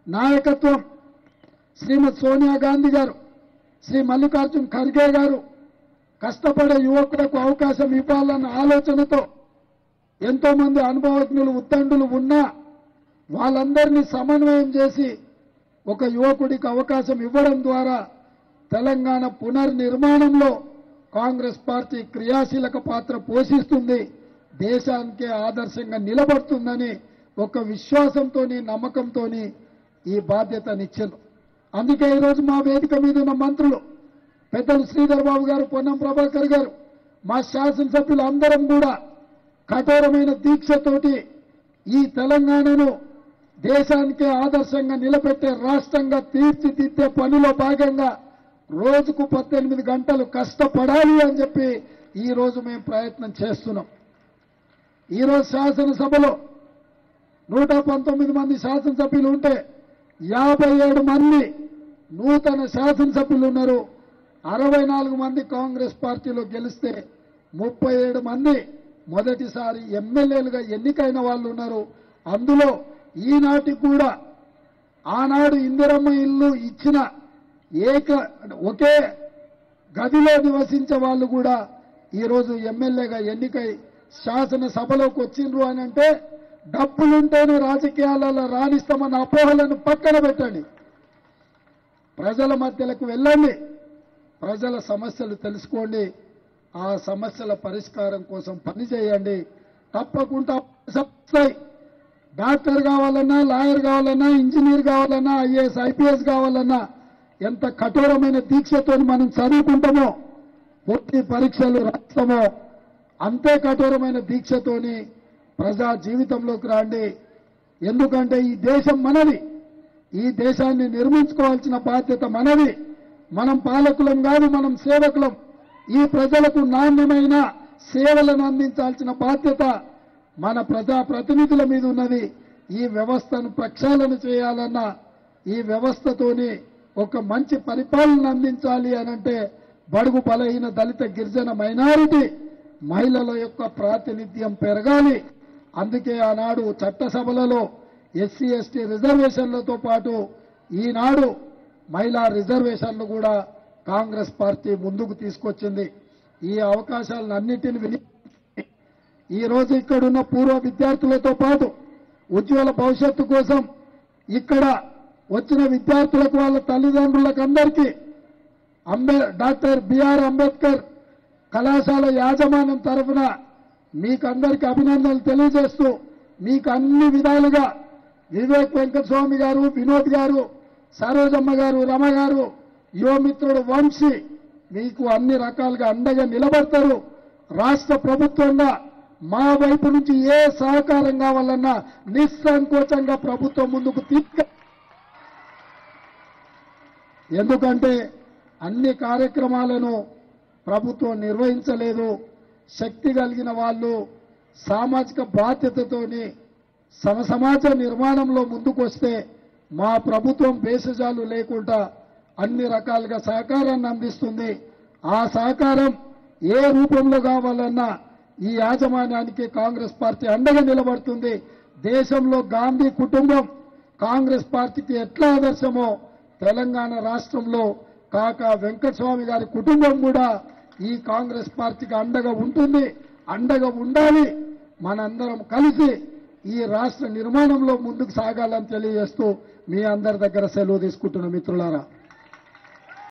నాయకత్వం శ్రీమతి సోనియా గాంధీ గారు, శ్రీ మల్లికార్జున్ ఖర్గే గారు కష్టపడే యువకులకు అవకాశం ఇవ్వాలన్న ఆలోచనతో ఎంతో మంది అనుభవజ్ఞులు ఉద్దండులు ఉన్నా వాళ్ళందరినీ సమన్వయం చేసి ఒక యువకుడికి అవకాశం ఇవ్వడం ద్వారా తెలంగాణ పునర్నిర్మాణంలో కాంగ్రెస్ పార్టీ క్రియాశీలక పాత్ర పోషిస్తుంది, దేశానికే ఆదర్శంగా నిలబడుతుందని ఒక విశ్వాసంతోని నమ్మకంతోని ఈ బాధ్యతనిచ్చారు. అందుకే ఈరోజు మా వేదిక మీద ఉన్న మంత్రులు పెద్దలు శ్రీధర్ బాబు గారు, పొన్నం ప్రభాకర్ గారు, మా శాసనసభ్యులు అందరం కూడా కఠోరమైన దీక్షతోటి ఈ తెలంగాణను దేశానికే ఆదర్శంగా నిలబెట్టే రాష్ట్రంగా తీర్చిదిద్దే పనిలో భాగంగా రోజుకు 18 గంటలు కష్టపడాలి అని చెప్పి ఈరోజు మేము ప్రయత్నం చేస్తున్నాం. ఈరోజు శాసనసభలో 119 మంది శాసనసభ్యులు ఉంటే 57 మంది నూతన శాసనసభ్యులు ఉన్నారు. 64 మంది కాంగ్రెస్ పార్టీలో గెలిస్తే 37 మంది మొదటిసారి ఎమ్మెల్యేలుగా ఎన్నికైన వాళ్ళు ఉన్నారు. అందులో ఈనాటికి కూడా ఆనాడు ఇందిరమ్మ ఇల్లు ఇచ్చిన ఒకే గదిలో నివసించే వాళ్ళు కూడా ఈరోజు ఎమ్మెల్యేగా ఎన్నికై శాసనసభలోకి వచ్చిండ్రు అని అంటే డబ్బులుంటేనే రాజకీయాలలో రాణిస్తామన్న అపోహలను పక్కన పెట్టండి. ప్రజల మధ్యలకు వెళ్ళండి, ప్రజల సమస్యలు తెలుసుకోండి, ఆ సమస్యల పరిష్కారం కోసం పనిచేయండి. తప్పకుండా వస్తాయి. డాక్టర్ కావాలన్నా, లాయర్ కావాలన్నా, ఇంజనీర్ కావాలన్నా, ఐఏఎస్ ఐపీఎస్ కావాలన్నా ఎంత కఠోరమైన దీక్షతో మనం చదువుకుంటామో, పోటీ పరీక్షలు రాస్తామో అంతే కఠోరమైన దీక్షతోని ప్రజా జీవితంలోకి రండి. ఎందుకంటే ఈ దేశం మనది, ఈ దేశాన్ని నిర్మించుకోవాల్సిన బాధ్యత మనది. మనం పాలకులం కాదు, మనం సేవకులం. ఈ ప్రజలకు నాణ్యమైన సేవలను అందించాల్సిన బాధ్యత మన ప్రజా ప్రతినిధుల మీద ఉన్నది. ఈ వ్యవస్థను ప్రక్షాళన చేయాలన్నా, ఈ వ్యవస్థతోని ఒక మంచి పరిపాలన అందించాలి అనంటే బడుగు బలహీన దళిత గిరిజన మైనారిటీ మహిళల యొక్క ప్రాతినిధ్యం పెరగాలి. అందుకే ఆనాడు చట్టసభలలో ఎస్సీ ఎస్టీ రిజర్వేషన్లతో పాటు ఈనాడు మహిళా రిజర్వేషన్లు కూడా కాంగ్రెస్ పార్టీ ముందుకు తీసుకొచ్చింది. ఈ అవకాశాలన్నింటినీ ఈరోజు ఇక్కడున్న పూర్వ విద్యార్థులతో పాటు ఉజ్వల భవిష్యత్తు కోసం ఇక్కడ వచ్చిన విద్యార్థులకు వాళ్ళ తల్లిదండ్రులకు అందరికీ డాక్టర్ బిఆర్ అంబేద్కర్ కళాశాల యాజమాన్యం తరఫున మీకందరికీ అభినందనలు తెలియజేస్తూ, మీకు అన్ని విధాలుగా వివేక్ వెంకటస్వామి గారు, వినోద్ గారు, సరోజమ్మ గారు, రమ గారు, యువమిత్రుడు వంశీ మీకు అన్ని రకాలుగా అండగా నిలబడతారు. రాష్ట్ర ప్రభుత్వంగా మా వైపు నుంచి ఏ సహకారం కావాలన్నా నిస్సంకోచంగా ప్రభుత్వం ముందుకు ఎందుకంటే అన్ని కార్యక్రమాలను ప్రభుత్వం నిర్వహించలేదు. శక్తి కలిగిన వాళ్ళు సామాజిక బాధ్యతతోని సమాజ నిర్మాణంలో ముందుకు వస్తే మా ప్రభుత్వం భేషజాలు లేకుండా అన్ని రకాలుగా సహకారాన్ని అందిస్తుంది. ఆ సహకారం ఏ రూపంలో కావాలన్నా ఈ యాజమాన్యానికి కాంగ్రెస్ పార్టీ అండగా నిలబడుతుంది. దేశంలో గాంధీ కుటుంబం కాంగ్రెస్ పార్టీకి ఎట్లా ఆదర్శమో తెలంగాణ రాష్ట్రంలో కాకా వెంకటస్వామి గారి కుటుంబం కూడా ఈ కాంగ్రెస్ పార్టీకి అండగా ఉంటుంది, అండగా ఉండాలి. మనందరం కలిసి ఈ రాష్ట్ర నిర్మాణంలో ముందుకు సాగాలని తెలియజేస్తూ మీ అందరి దగ్గర సెలవు తీసుకుంటున్న మిత్రులారా.